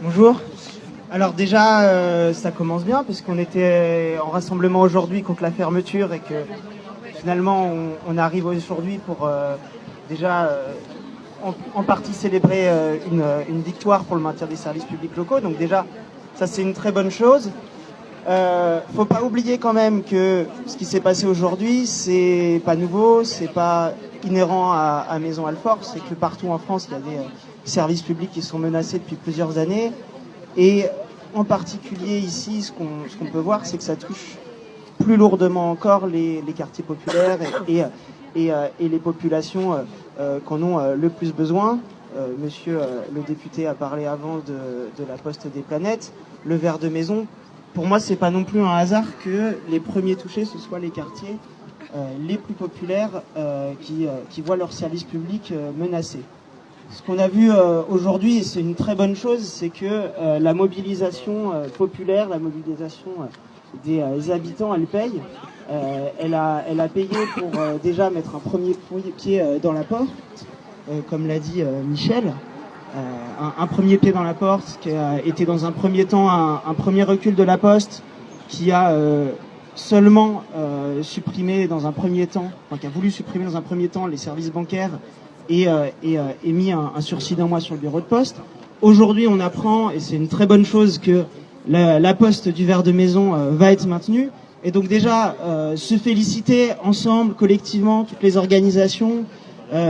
Bonjour. Alors déjà, ça commence bien puisqu'on était en rassemblement aujourd'hui contre la fermeture et que finalement on arrive aujourd'hui pour déjà en partie célébrer une victoire pour le maintien des services publics locaux. Donc déjà, ça c'est une très bonne chose. Faut pas oublier quand même que ce qui s'est passé aujourd'hui, c'est pas nouveau, c'est pas inhérent à Maison Alfort, c'est que partout en France, il y a des services publics qui sont menacés depuis plusieurs années. Et en particulier ici, ce qu'on peut voir, c'est que ça touche plus lourdement encore les quartiers populaires et les populations qu'en ont le plus besoin. Monsieur le député a parlé avant de la Poste des Planètes, le ver de maison. Pour moi, c'est pas non plus un hasard que les premiers touchés, ce soient les quartiers les plus populaires qui voient leurs services publics menacés. Ce qu'on a vu aujourd'hui, et c'est une très bonne chose, c'est que la mobilisation populaire, la mobilisation des habitants, elle paye. Elle a payé pour déjà mettre un premier pied dans la porte, comme l'a dit Michel. Un premier pied dans la porte qui a été dans un premier temps un premier recul de la Poste qui a seulement supprimé dans un premier temps, enfin qui a voulu supprimer dans un premier temps les services bancaires et mis un sursis d'1 mois sur le bureau de poste. Aujourd'hui, on apprend, et c'est une très bonne chose, que la Poste du ver de maison va être maintenue. Et donc déjà, se féliciter ensemble, collectivement, toutes les organisations,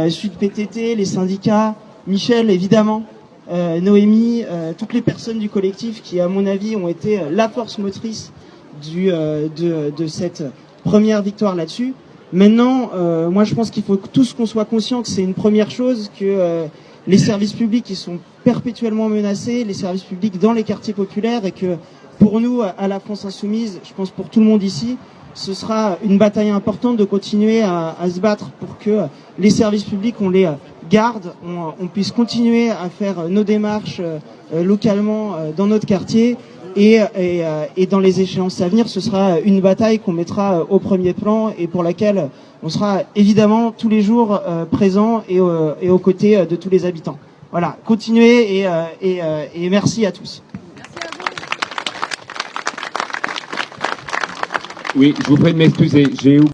Sud PTT, les syndicats, Michel, évidemment, Noémie, toutes les personnes du collectif qui, à mon avis, ont été la force motrice de cette première victoire là-dessus. Maintenant, moi je pense qu'il faut tous qu'on soit conscients que c'est une première chose, que les services publics qui sont perpétuellement menacés, les services publics dans les quartiers populaires, et que pour nous, à la France Insoumise, je pense pour tout le monde ici, ce sera une bataille importante de continuer à se battre pour que les services publics, on les garde, on puisse continuer à faire nos démarches localement dans notre quartier. Et dans les échéances à venir, ce sera une bataille qu'on mettra au premier plan et pour laquelle on sera évidemment tous les jours présents et aux côtés de tous les habitants. Voilà, continuez et merci à tous. Oui, je vous prie de m'excuser.